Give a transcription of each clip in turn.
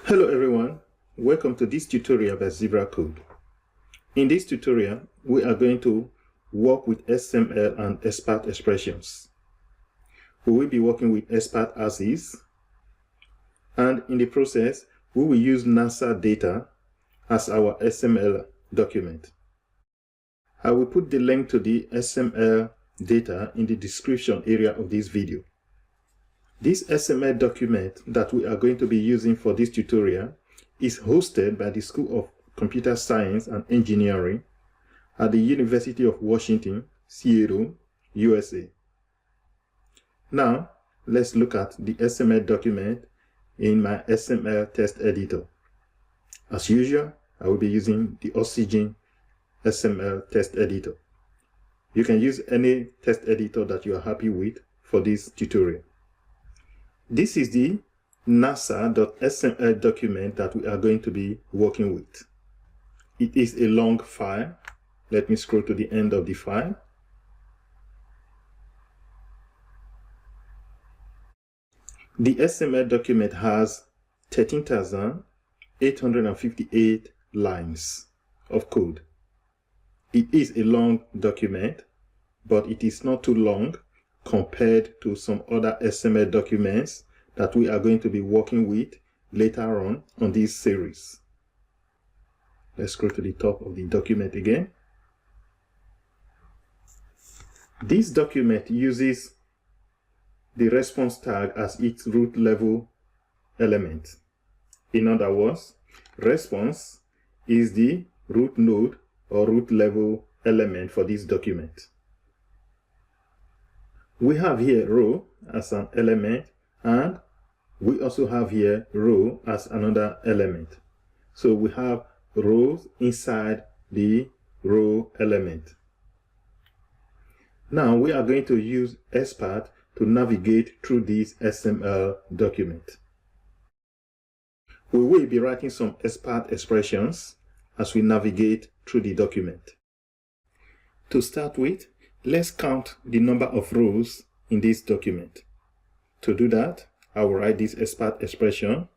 Hello everyone, welcome to this tutorial by Zebra Code. In this tutorial, we are going to work with XML and XPath expressions. We will be working with XPath Axes, and in the process, we will use NASA data as our XML document. I will put the link to the XML data in the description area of this video. This XML document that we are going to be using for this tutorial is hosted by the School of Computer Science and Engineering at the University of Washington, Seattle, USA. Now, let's look at the XML document in my XML text editor. As usual, I will be using the Oxygen XML text editor. You can use any text editor that you are happy with for this tutorial. This is the nasa.xml document that we are going to be working with. It is a long file. Let me scroll to the end of the file. The XML document has 13,858 lines of code. It is a long document, but it is not too long compared to some other XML documents that we are going to be working with later on this series. Let's scroll to the top of the document again. This document uses the response tag as its root level element. In other words, response is the root node or root level element for this document. We have here row as an element, and we also have here row as another element. So we have rows inside the row element. Now we are going to use XPath to navigate through this XML document. We will be writing some XPath expressions as we navigate through the document. To start with, let's count the number of rows in this document. To do that, I will write this XPath expression.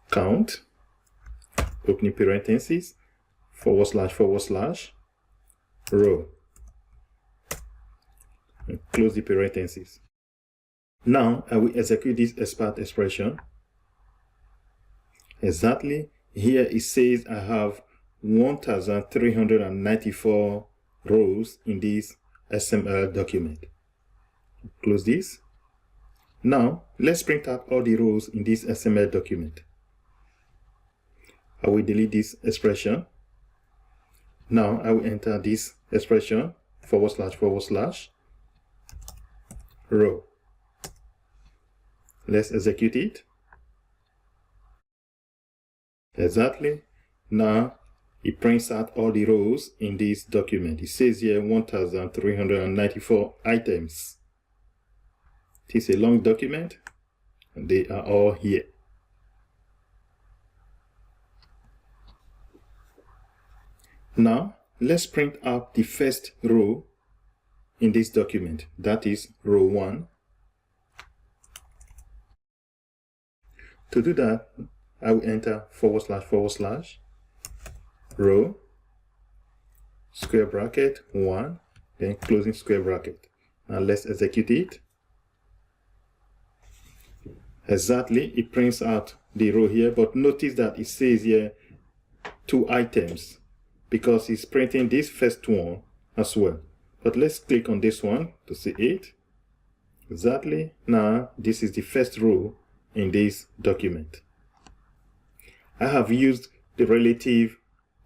Count, opening parentheses, / row, and close the parentheses. Now I will execute this XPath expression. Exactly, here it says I have 1,394 rows in this XML document. Close this. Now, let's print out all the rows in this XML document. I will delete this expression. Now, I will enter this expression, / row. Let's execute it. Exactly. Now, it prints out all the rows in this document. It says here 1,394 items. It is a long document, and they are all here. Now, let's print out the first row in this document. That is row 1. To do that, I will enter / row, square bracket 1, then closing square bracket. Now let's execute it. Exactly, it prints out the row here, but notice that it says here 2 items because it's printing this first one as well. But let's click on this one to see it. Exactly, now this is the first row in this document. I have used the relative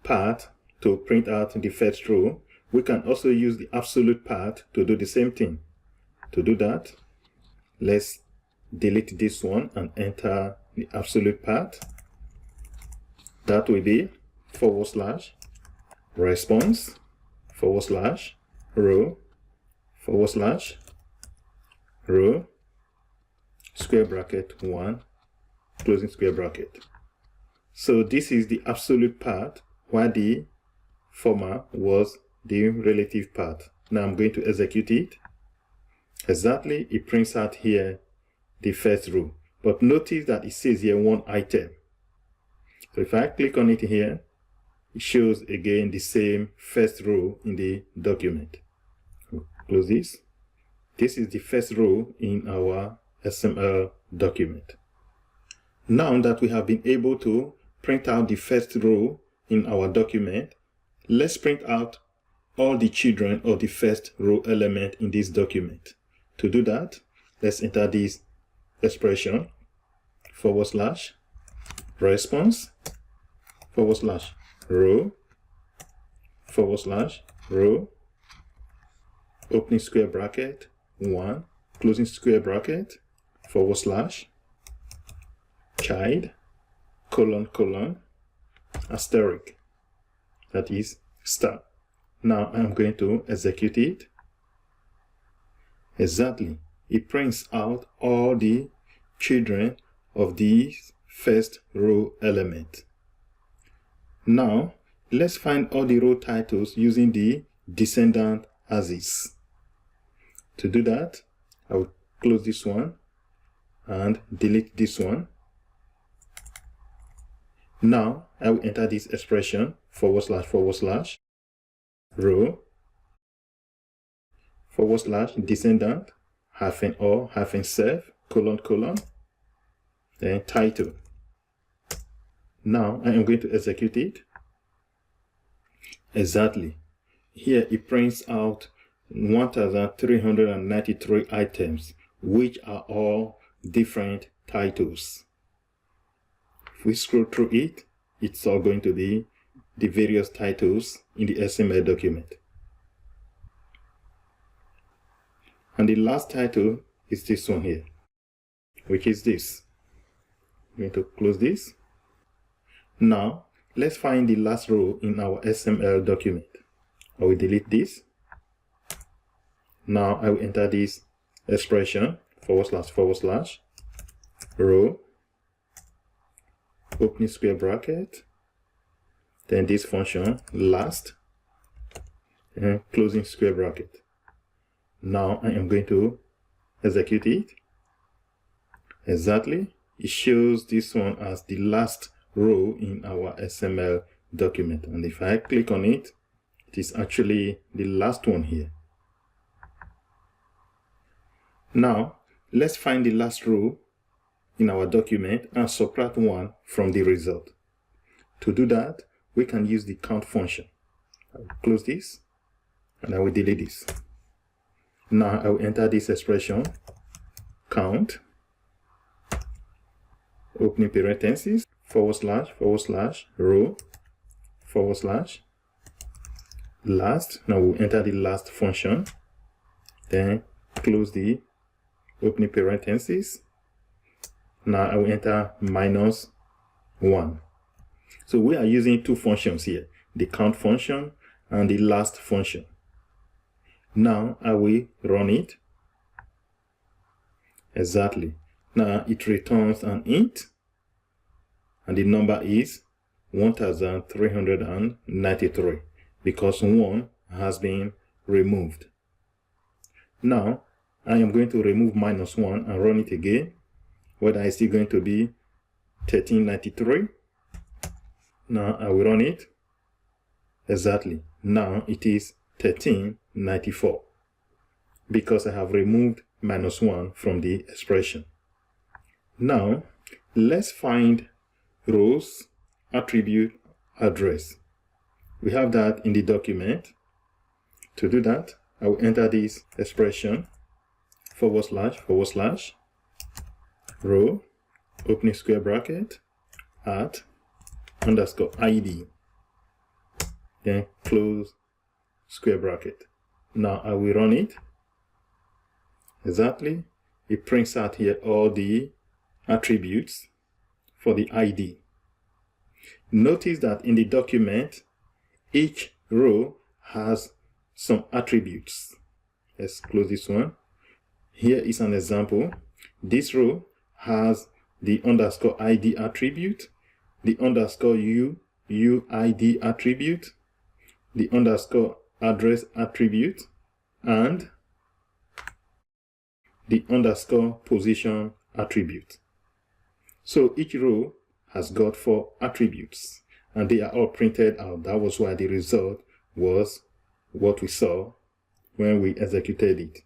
path to print out the first row. We can also use the absolute path to do the same thing. To do that, let's delete this one and enter the absolute path. That will be / response / row / row, square bracket 1, closing square bracket. So this is the absolute path, while the former was the relative path. Now I'm going to execute it. Exactly, it prints out here the first row. But notice that it says here one item. So if I click on it here, it shows again the same first row in the document. Close this. This is the first row in our XML document. Now that we have been able to print out the first row in our document, let's print out all the children of the first row element in this document. To do that, let's enter this expression / response / row / row, opening square bracket 1, closing square bracket / child colon asterisk, that is star. Now I'm going to execute it. Exactly, it prints out all the children of this first row element. Now let's find all the row titles using the descendant axis. To do that, I will close this one and delete this one. Now I will enter this expression / row / descendant -or -self colon then title. Now I am going to execute it. Exactly, here it prints out 1393 items, which are all different titles. If we scroll through it, it's all going to be the various titles in the XML document. And the last title is this one here, which is this. I'm going to close this. Now let's find the last row in our XML document. I will delete this. Now I will enter this expression / row, opening square bracket, then this function last, and closing square bracket. Now I am going to execute it. Exactly, it shows this one as the last row in our XML document, and if I click on it, it is actually the last one here. Now let's find the last row in our document and subtract 1 from the result. To do that, we can use the count function. I will close this and I will delete this. Now I will enter this expression count, opening parentheses / row / last. Now we'll enter the last function, then close the opening parentheses. Now I will enter -1. So we are using two functions here, the count function and the last function. Now I will run it. Exactly. Now it returns an int, and the number is 1393 because 1 has been removed. Now I am going to remove -1 and run it again, whether it's still going to be 1393. Now I will run it. Exactly. Now it is 1394 because I have removed -1 from the expression. Now let's find rows attribute address. We have that in the document. To do that, I will enter this expression / row, opening square bracket, at _id, then close square bracket. Now I will run it. Exactly, it prints out here all the attributes for the ID. Notice that in the document, each row has some attributes. Let's close this one. Here is an example. This row has the _ID attribute, the _UID attribute, the _address attribute, and the _position attribute. So each row has got 4 attributes and they are all printed out. That was why the result was what we saw when we executed it.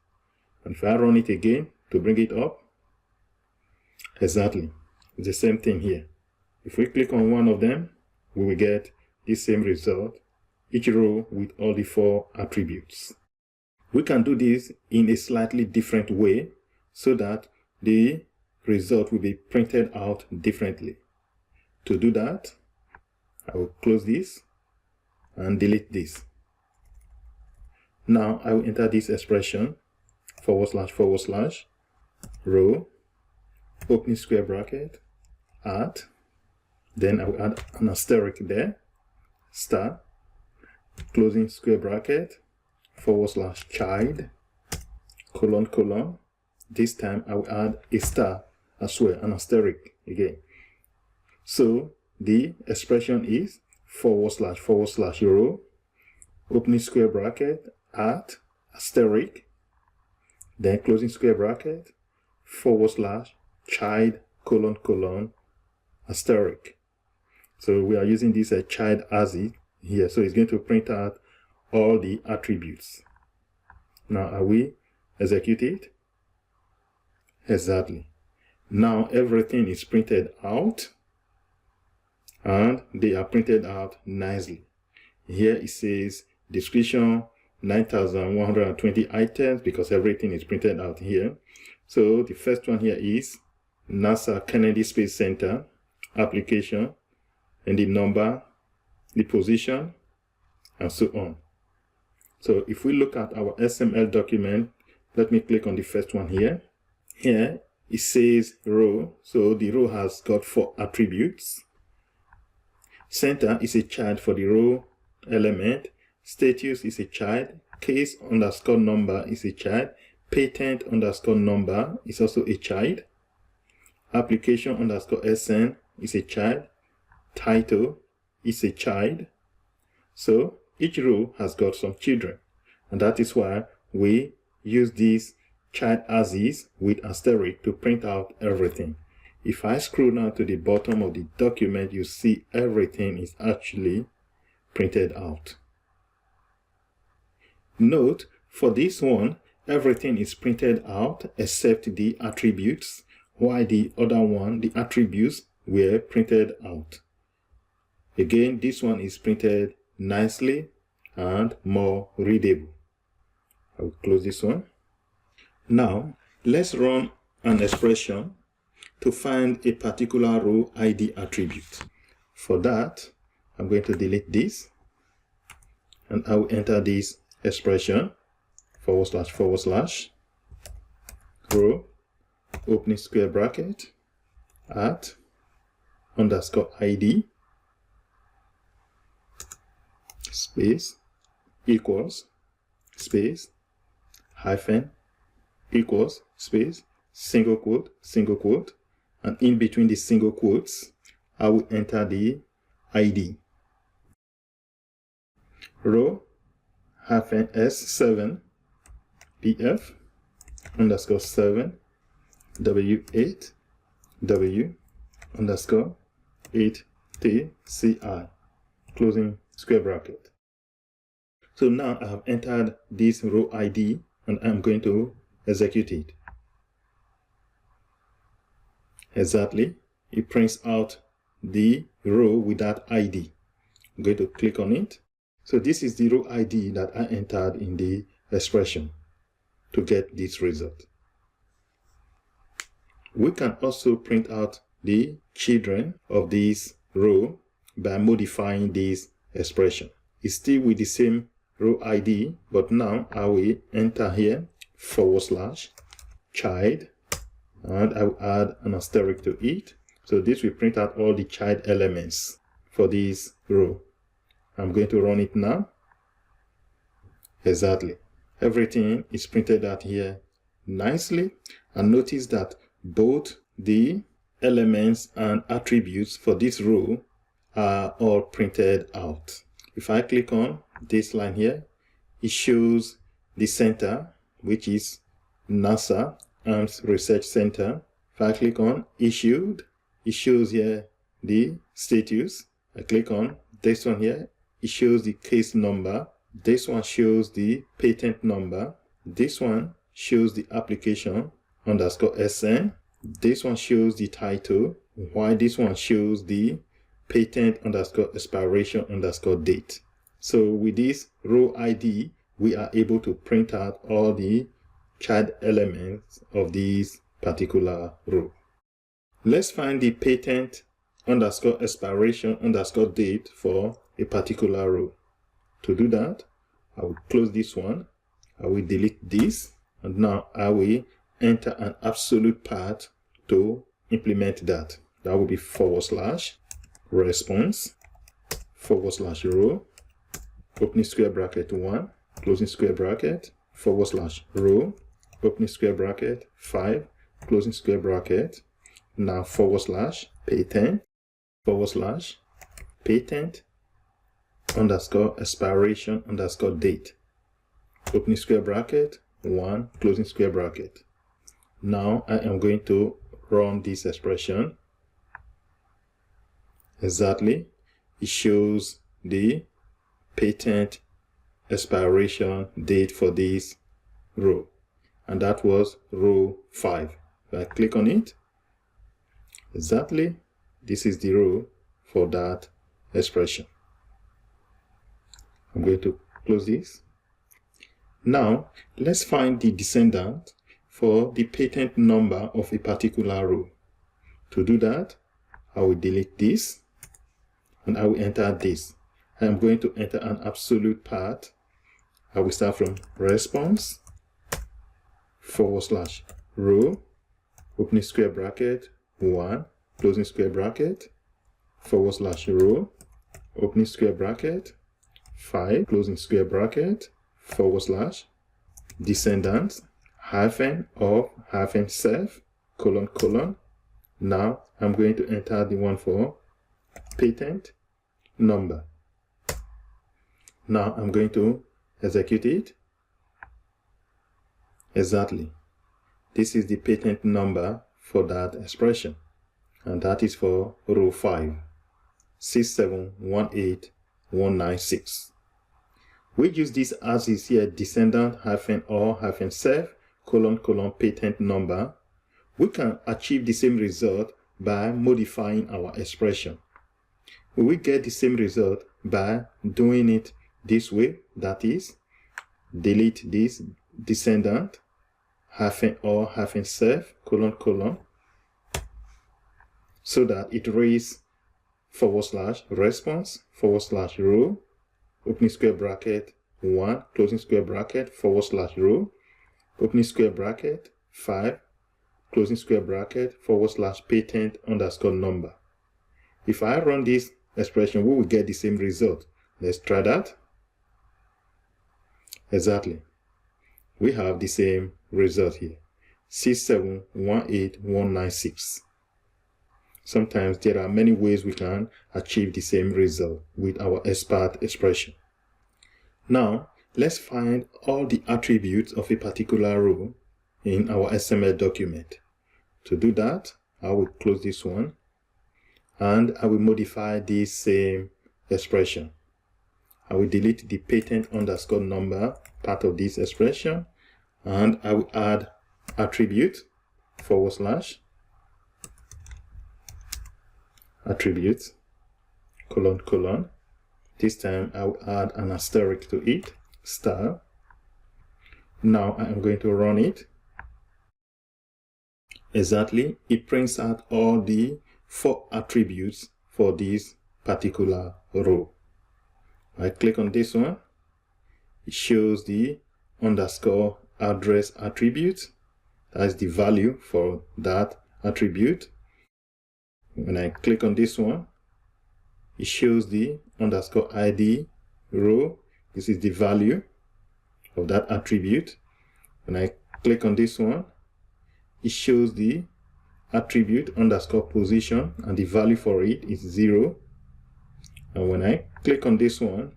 And if I run it again to bring it up, exactly, it's the same thing here. If we click on one of them, we will get the same result, each row with all the 4 attributes. We can do this in a slightly different way so that the result will be printed out differently. To do that, I will close this and delete this. Now I will enter this expression / row, opening square bracket, at, then I will add an asterisk there, star, closing square bracket, / child, colon, this time I will add a star as well, an asterisk again. So the expression is / row, opening square bracket, at, asterisk, then closing square bracket, / child, colon, asterisk. So we are using this child axis here, so it's going to print out all the attributes. Now I will execute it. Exactly. Now everything is printed out and they are printed out nicely. Here it says description 9,120 items because everything is printed out here. So the first one here is NASA Kennedy Space Center, application, and the number, the position, and so on. So if we look at our XML document, let me click on the first one here. Here it says row, so the row has got 4 attributes. Center is a child for the row element, status is a child, case _ number is a child, patent _ number is also a child, application _ SN is a child, title is a child. So each row has got some children, and that is why we use this child axis with asterisk to print out everything. If I scroll now to the bottom of the document, you see everything is actually printed out. Note, for this one, everything is printed out except the attributes, while the other one, the attributes, were printed out. Again, this one is printed nicely and more readable. I will close this one. Now, let's run an expression to find a particular row ID attribute. For that, I'm going to delete this and I will enter this expression / row, opening square bracket, at _ID, space, equals, space, hyphen, equals, space, single quote, and in between the single quotes, I will enter the ID. Row -S7 PF _7 W8 W _8 TCI, closing square bracket. So now I have entered this row ID and I'm going to execute it. Exactly, it prints out the row with that ID. I'm going to click on it. So this is the row ID that I entered in the expression to get this result. We can also print out the children of this row by modifying this expression. It's still with the same row ID, but now I will enter here / child, and I will add an asterisk to it. So this will print out all the child elements for this row. I'm going to run it now. Exactly. Everything is printed out here nicely. And notice that both the elements and attributes for this row are all printed out. If I click on this line here, it shows the center, which is NASA Arms Research Center. If I click on issued, it shows here the status. I click on this one here, it shows the case number. This one shows the patent number. This one shows the application _SN. This one shows the title, while this one shows the patent _expiration date. So with this row ID, we are able to print out all the child elements of this particular row. Let's find the patent _expiration date for a particular row. To do that, I will close this one, I will delete this, and now I will enter an absolute path to implement that. That will be /response /row, opening square bracket 1, closing square bracket, /row, opening square bracket 5, closing square bracket. Now /patent /patent _expiration date, opening square bracket 1, closing square bracket. Now I am going to run this expression. Exactly, it shows the patent expiration date for this row, and that was row 5. If I click on it, exactly, this is the row for that expression. I'm going to close this. Now let's find the descendant for the patent number of a particular row. To do that, I will delete this and I will enter this. I am going to enter an absolute path. I will start from response /row, opening square bracket 1, closing square bracket, /row, opening square bracket 5, closing square bracket, / descendant -self : Now I'm going to enter the one for patent number. Now I'm going to execute it. Exactly, this is the patent number for that expression, and that is for row 5, 6718196. We use this as is here, descendant -or-self : patent number. We can achieve the same result by modifying our expression. We will get the same result by doing it this way, that is, delete this descendant -or-self : so that it reads /response /row, opening square bracket 1, closing square bracket, /row, opening square bracket 5, closing square bracket, /patent _number. If I run this expression, we will get the same result. Let's try that. Exactly, we have the same result here, 6718196. Sometimes there are many ways we can achieve the same result with our XPath expression. Now let's find all the attributes of a particular row in our XML document. To do that, I will close this one and I will modify this same expression. I will delete the patent _number part of this expression, and I will add attribute / attribute : this time I will add an asterisk to it, style. Now I am going to run it. Exactly, it prints out all the 4 attributes for this particular row. I click on this one, it shows the _address attribute. That's the value for that attribute. When I click on this one, it shows the _id row. This is the value of that attribute. When I click on this one, it shows the attribute _position, and the value for it is 0. And when I click on this one,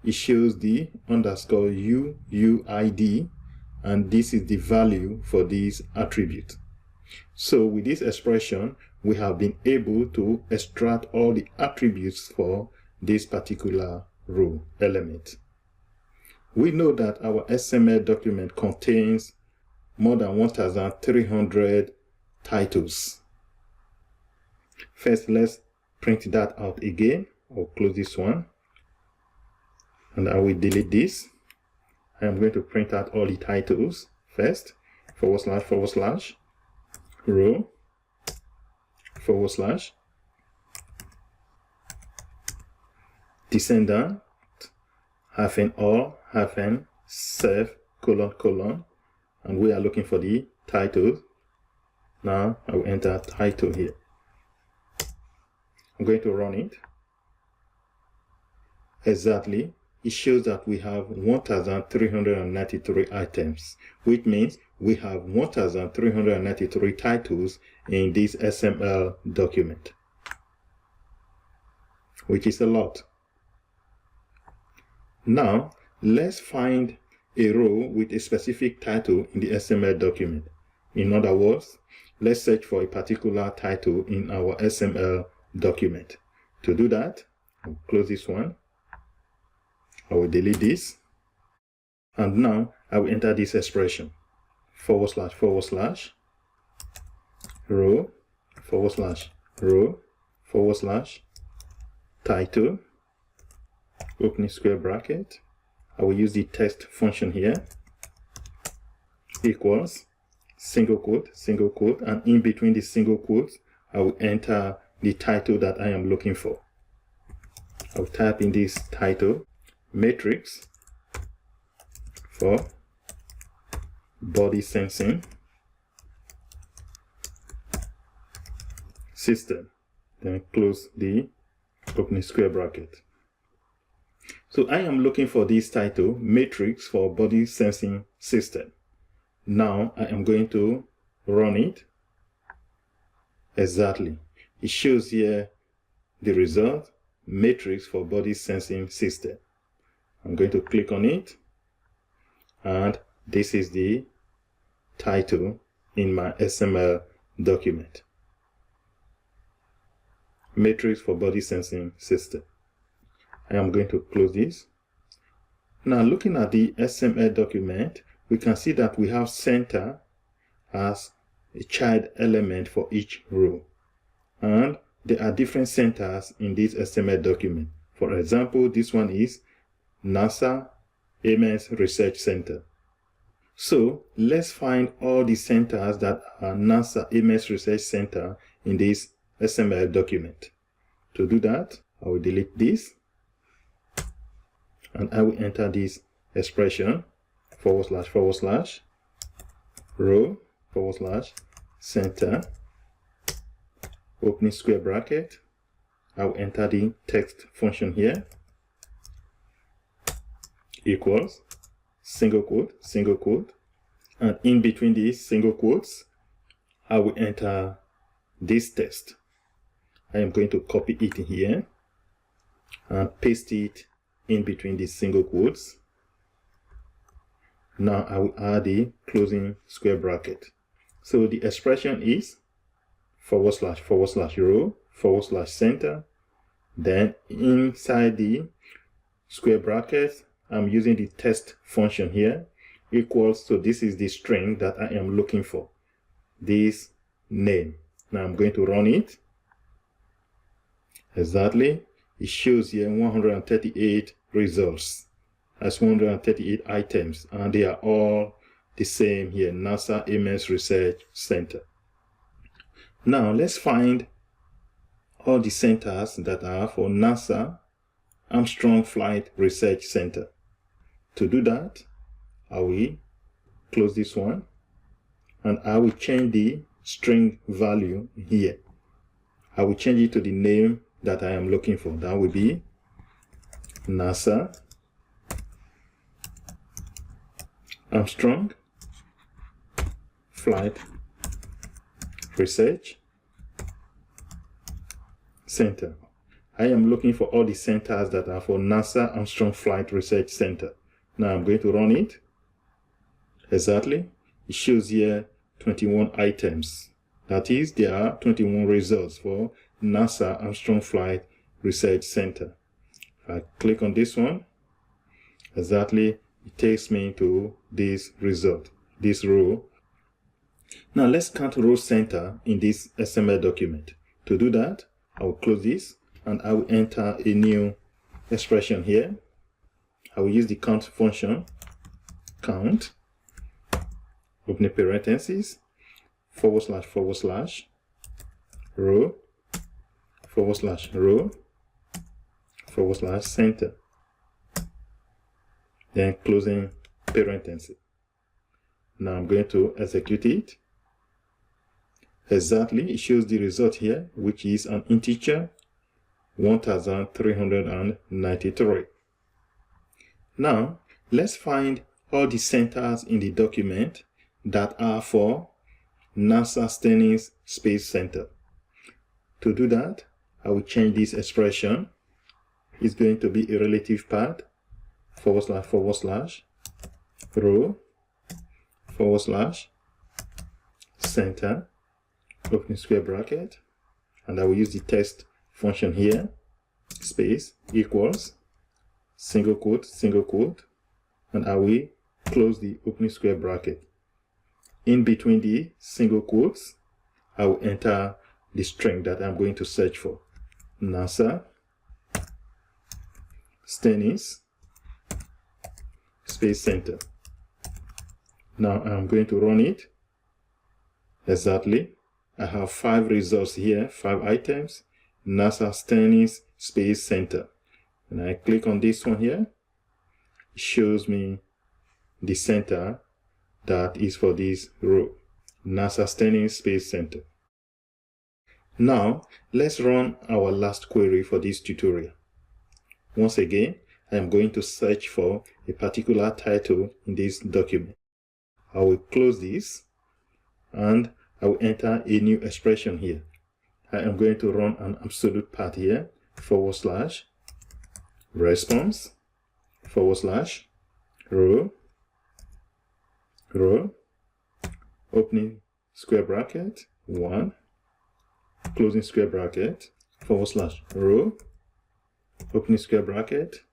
it shows the _uuid, and this is the value for this attribute. So with this expression, we have been able to extract all the attributes for this particular row element. We know that our XML document contains more than 1,300 titles. First, let's print that out again. I'll close this one and I will delete this. I am going to print out all the titles first. / row / descendant -all -self : and we are looking for the title. Now I will enter title here. I'm going to run it. Exactly, it shows that we have 1,393 items, which means we have 1,393 titles in this XML document, which is a lot. Now, let's find a row with a specific title in the XML document. In other words, let's search for a particular title in our XML document. To do that, I'll close this one. I will delete this. And now I will enter this expression. / row / row / title, opening square bracket. I will use the text function here, equals, single quote, and in between the single quotes, I will enter the title that I am looking for. I will type in this title, matrix for body sensing system, then close the opening square bracket. So I am looking for this title, matrix for body sensing system. Now I am going to run it. Exactly, it shows here the result, matrix for body sensing system. I'm going to click on it, and this is the title in my XML document, matrix for body sensing system. I am going to close this. Now, looking at the XML document, we can see that we have center as a child element for each row, and there are different centers in this XML document. For example, this one is NASA MS Research Center. So let's find all the centers that are NASA MS Research Center in this XML document. To do that, I will delete this and I will enter this expression / row / center, opening square bracket. I will enter the text function here, equals, single quote, and in between these single quotes, I will enter this text. I am going to copy it here and paste it in between these single quotes. Now I will add the closing square bracket. So the expression is / row / center. Then inside the square bracket, I'm using the text function here, equals, so this is the string that I am looking for, this name. Now I'm going to run it. Exactly, it shows here 138 results. That's 138 items, and they are all the same here, NASA MS Research Center. Now let's find all the centers that are for NASA Armstrong Flight Research Center. To do that, I will close this one and I will change the string value here. I will change it to the name that I am looking for. That will be NASA Armstrong Flight Research Center. I am looking for all the centers that are for NASA Armstrong Flight Research Center. Now I'm going to run it. Exactly, it shows here 21 items That is, there are 21 results for NASA Armstrong Flight Research Center. If I click on this one, exactly, it takes me to this result, this row. Now let's count row center in this XML document. To do that, I will close this and I will enter a new expression here. I will use the count function, count, opening parentheses, / row, / row, / center, then closing parenthesis. Now I'm going to execute it. Exactly, it shows the result here, which is an integer 1393. Now let's find all the centers in the document that are for NASA Stennis Space Center. To do that, I will change this expression. It's going to be a relative path, / row, / center, opening square bracket, and I will use the text function here, space equals, single quote, and I will close the opening square bracket. In between the single quotes, I will enter the string that I'm going to search for. NASA Stennis Space Center. Now I'm going to run it. Exactly. I have 5 results here, 5 items. NASA Stennis Space Center. And I click on this one here. It shows me the center that is for this row, NASA Stennis Space Center. Now, let's run our last query for this tutorial. Once again, I am going to search for a particular title in this document. I will close this and I will enter a new expression here. I am going to run an absolute path here, / response, / row, opening square bracket, 1, closing square bracket, / row, opening square bracket,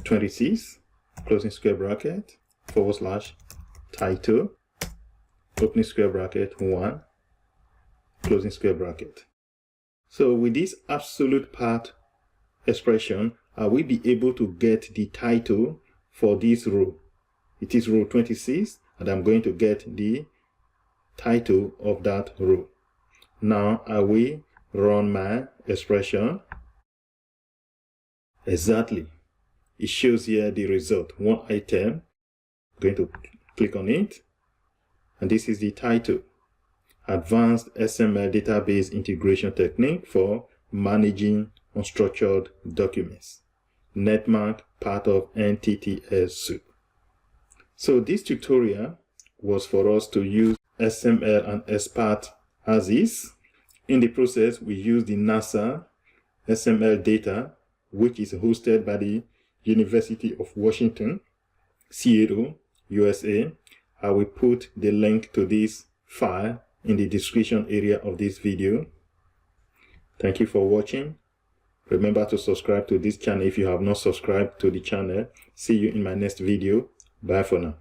26, closing square bracket, / title, opening square bracket, 1, closing square bracket. So with this absolute path expression, I will be able to get the title for this row. It is row 26, and I'm going to get the title of that row. Now I will run my expression. Exactly. It shows here the result, 1 item. I'm going to click on it, and this is the title. Advanced XML Database Integration Technique for Managing Unstructured Documents. Netmark, part of NTTS Soup. So this tutorial was for us to use XML and XPath Axes. In the process, we use the NASA XML data, which is hosted by the University of Washington, Seattle, USA. I will put the link to this file in the description area of this video. Thank you for watching. Remember to subscribe to this channel if you have not subscribed to the channel. See you in my next video. Bye for now.